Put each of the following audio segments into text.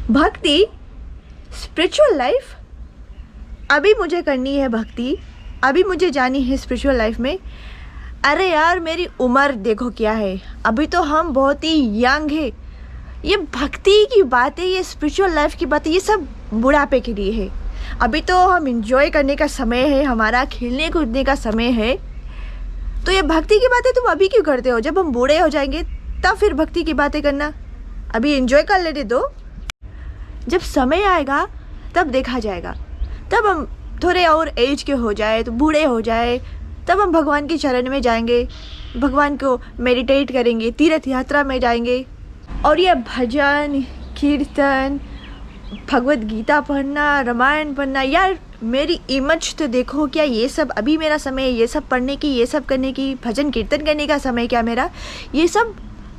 भक्ति, spiritual life, अभी मुझे करनी है भक्ति, अभी मुझे जानी है स्पिरिचुअल लाइफ में। अरे यार, मेरी उम्र देखो क्या है, अभी तो हम बहुत ही यंग है। ये भक्ति की बातें, ये स्पिरिचुअल लाइफ की बातें, ये सब बुढ़ापे के लिए है। अभी तो हम इंजॉय करने का समय है, हमारा खेलने कूदने का समय है। तो ये भक्ति की बातें तुम अभी क्यों करते हो? जब हम बूढ़े हो जाएंगे तब फिर भक्ति की बातें करना। अभी एंजॉय कर लेने दो, जब समय आएगा तब देखा जाएगा। तब हम थोड़े और एज के हो जाए, तो बूढ़े हो जाए, तब हम भगवान के चरण में जाएंगे, भगवान को मेडिटेट करेंगे, तीर्थ यात्रा में जाएंगे। और ये भजन कीर्तन, भगवत गीता पढ़ना, रामायण पढ़ना, यार मेरी इमेज तो देखो। क्या ये सब अभी मेरा समय है ये सब पढ़ने की, ये सब करने की, भजन कीर्तन करने का समय क्या मेरा? ये सब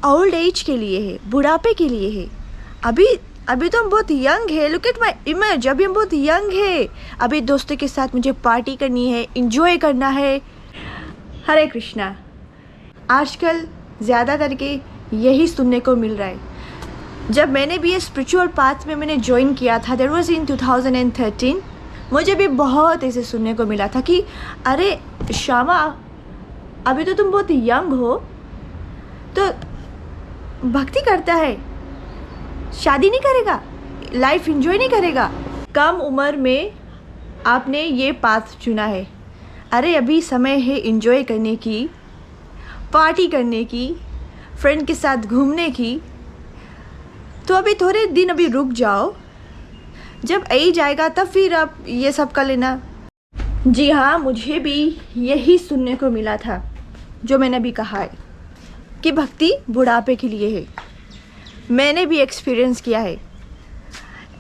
ओल्ड एज के लिए है, बुढ़ापे के लिए है। अभी तो हम बहुत यंग है। लुक एट माई इमेज, अभी हम बहुत यंग है। अभी दोस्तों के साथ मुझे पार्टी करनी है, इंजॉय करना है। हरे कृष्णा। आजकल ज़्यादा करके यही सुनने को मिल रहा है। जब मैंने भी ये स्पिरिचुअल पाथ में मैंने ज्वाइन किया था, दैट वाज इन 2013, मुझे भी बहुत ऐसे सुनने को मिला था कि अरे श्यामा, अभी तो तुम बहुत यंग हो, तो भक्ति करता है, शादी नहीं करेगा, लाइफ एंजॉय नहीं करेगा, कम उम्र में आपने ये पाथ चुना है। अरे अभी समय है एंजॉय करने की, पार्टी करने की, फ्रेंड के साथ घूमने की। तो अभी थोड़े दिन अभी रुक जाओ, जब एज आएगा तब फिर आप ये सब कर लेना। जी हाँ, मुझे भी यही सुनने को मिला था जो मैंने अभी कहा है कि भक्ति बुढ़ापे के लिए है। मैंने भी एक्सपीरियंस किया है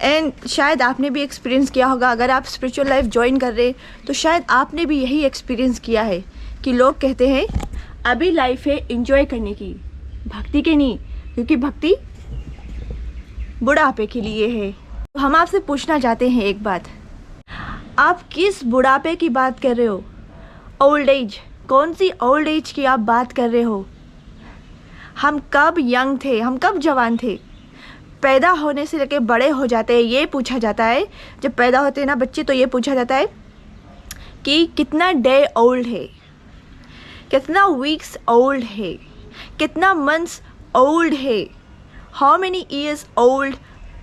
एंड शायद आपने भी एक्सपीरियंस किया होगा। अगर आप स्पिरिचुअल लाइफ ज्वाइन कर रहे तो शायद आपने भी यही एक्सपीरियंस किया है कि लोग कहते हैं अभी लाइफ है एंजॉय करने की, भक्ति के नहीं, क्योंकि भक्ति बुढ़ापे के लिए है। तो हम आपसे पूछना चाहते हैं एक बात, आप किस बुढ़ापे की बात कर रहे हो? ओल्ड एज, कौन सी ओल्ड एज की आप बात कर रहे हो? हम कब यंग थे, हम कब जवान थे? पैदा होने से लेके बड़े हो जाते हैं ये पूछा जाता है। जब पैदा होते हैं ना बच्चे, तो ये पूछा जाता है कि कितना डे ओल्ड है, कितना वीक्स ओल्ड है, कितना मंथ्स ओल्ड है, how many years old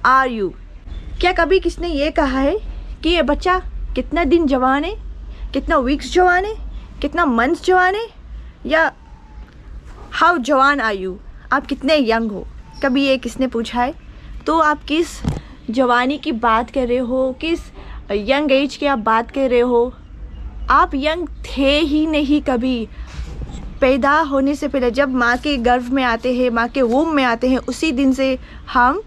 are you. क्या कभी किसने ये कहा है कि ये बच्चा कितना दिन जवान है, कितना वीक्स जवान है, कितना मंथ्स जवान है, या हाउ जवान आर यू, आप कितने यंग हो? कभी ये किसने पूछा है? तो आप किस जवानी की बात कर रहे हो, किस यंग एज की आप बात कर रहे हो? आप यंग थे ही नहीं कभी। पैदा होने से पहले जब माँ के गर्भ में आते हैं, माँ के वूम में आते हैं, उसी दिन से हम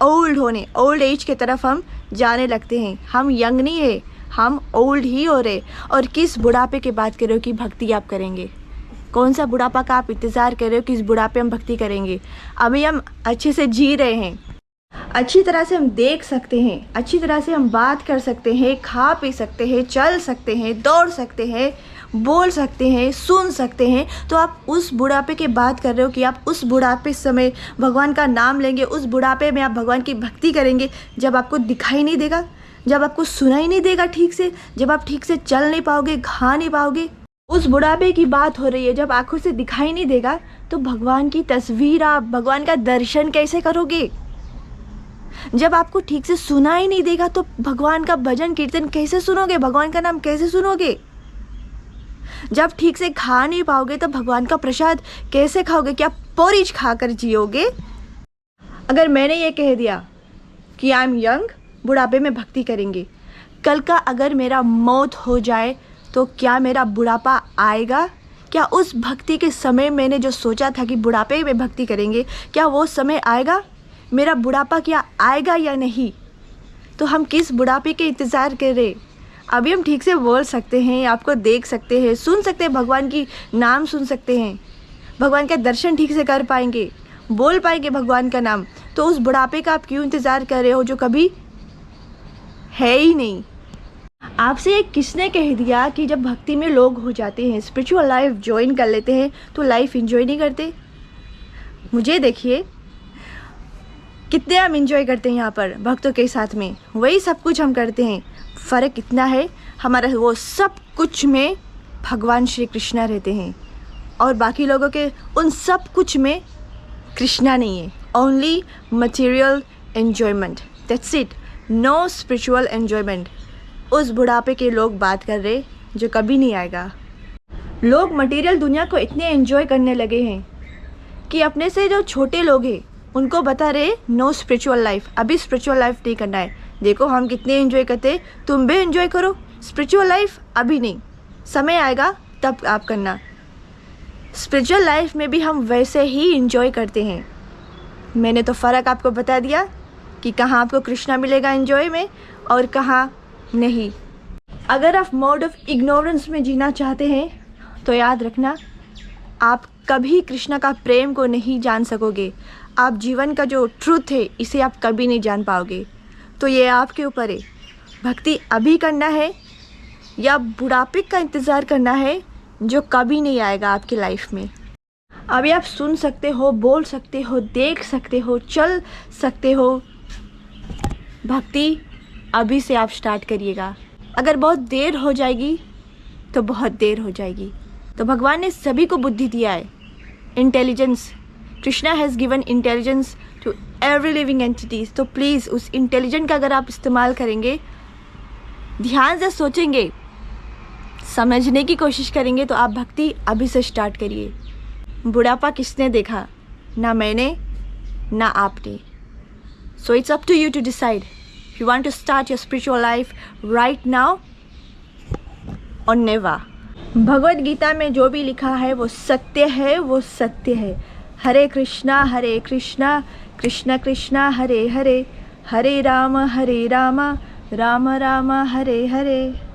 ओल्ड एज की तरफ हम जाने लगते हैं। हम यंग नहीं है, हम ओल्ड ही हो रहे। और किस बुढ़ापे की बात कर रहे हो कि भक्ति आप करेंगे? कौन सा बुढ़ापा का आप इंतज़ार कर रहे हो कि इस बुढ़ापे हम भक्ति करेंगे? अभी हम अच्छे से जी रहे हैं, अच्छी तरह से हम देख सकते हैं, अच्छी तरह से हम बात कर सकते हैं, खा पी सकते हैं, चल सकते हैं, दौड़ सकते हैं, बोल सकते हैं, सुन सकते हैं। तो आप उस बुढ़ापे की बात कर रहे हो कि आप उस बुढ़ापे समय भगवान का नाम लेंगे, उस बुढ़ापे में आप भगवान की भक्ति करेंगे जब आपको दिखाई नहीं देगा, जब आपको सुनाई नहीं देगा ठीक से, जब आप ठीक से चल नहीं पाओगे, खा नहीं पाओगे। उस बुढ़ापे की बात हो रही है जब आंखों से दिखाई नहीं देगा। तो भगवान की तस्वीर, आप भगवान का दर्शन कैसे करोगे? जब आपको ठीक से सुनाई नहीं देगा तो भगवान का भजन कीर्तन कैसे सुनोगे, भगवान का नाम कैसे सुनोगे? जब ठीक से खा नहीं पाओगे तो भगवान का प्रसाद कैसे खाओगे? क्या पोरिज खाकर जियोगे? अगर मैंने ये कह दिया कि आई एम यंग, बुढ़ापे में भक्ति करेंगे, कल का अगर मेरा मौत हो जाए तो क्या मेरा बुढ़ापा आएगा? क्या उस भक्ति के समय मैंने जो सोचा था कि बुढ़ापे में भक्ति करेंगे, क्या वो समय आएगा? मेरा बुढ़ापा क्या आएगा या नहीं? तो हम किस बुढ़ापे के इंतज़ार कर रहे? अभी हम ठीक से बोल सकते हैं, आपको देख सकते हैं, सुन सकते हैं, भगवान की नाम सुन सकते हैं, भगवान का दर्शन ठीक से कर पाएंगे, बोल पाएंगे भगवान का नाम। तो उस बुढ़ापे का आप क्यों इंतज़ार कर रहे हो जो कभी है ही नहीं? आपसे किसने कह दिया कि जब भक्ति में लोग हो जाते हैं, स्पिरिचुअल लाइफ ज्वाइन कर लेते हैं तो लाइफ एंजॉय नहीं करते? मुझे देखिए, कितने हम इंजॉय करते हैं यहाँ पर भक्तों के साथ में, वही सब कुछ हम करते हैं। फ़र्क इतना है हमारा वो सब कुछ में भगवान श्री कृष्णा रहते हैं और बाकी लोगों के उन सब कुछ में कृष्णा नहीं है। Only material enjoyment, that's it, know spiritual enjoyment. उस बुढ़ापे के लोग बात कर रहे जो कभी नहीं आएगा। लोग मटेरियल दुनिया को इतने एंजॉय करने लगे हैं कि अपने से जो छोटे लोग हैं उनको बता रहे नो स्पिरिचुअल लाइफ, अभी स्पिरिचुअल लाइफ नहीं करना है। देखो हम कितने एंजॉय करते, तुम भी एंजॉय करो, स्पिरिचुअल लाइफ अभी नहीं, समय आएगा तब आप करना। स्पिरिचुअल लाइफ में भी हम वैसे ही एंजॉय करते हैं। मैंने तो फ़र्क आपको बता दिया कि कहाँ आपको कृष्णा मिलेगा एंजॉय में और कहाँ नहीं। अगर आप मोड ऑफ इग्नोरेंस में जीना चाहते हैं तो याद रखना आप कभी कृष्णा का प्रेम को नहीं जान सकोगे। आप जीवन का जो ट्रूथ है इसे आप कभी नहीं जान पाओगे। तो ये आपके ऊपर है, भक्ति अभी करना है या बुढ़ापे का इंतज़ार करना है जो कभी नहीं आएगा आपकी लाइफ में। अभी आप सुन सकते हो, बोल सकते हो, देख सकते हो, चल सकते हो। भक्ति अभी से आप स्टार्ट करिएगा। अगर बहुत देर हो जाएगी तो बहुत देर हो जाएगी। तो भगवान ने सभी को बुद्धि दिया है, intelligence. Krishna has given intelligence to every living entities. तो प्लीज़ उस इंटेलिजेंट का अगर आप इस्तेमाल करेंगे, ध्यान से सोचेंगे, समझने की कोशिश करेंगे तो आप भक्ति अभी से स्टार्ट करिए। बुढ़ापा किसने देखा? ना मैंने ना आपने। So it's up to you to decide if you want to start your spiritual life right now or never। Bhagavad Gita में जो भी लिखा है वो सत्य है, वो सत्य है। हरे कृष्णा कृष्ण कृष्णा हरे हरे, हरे राम राम राम हरे हरे।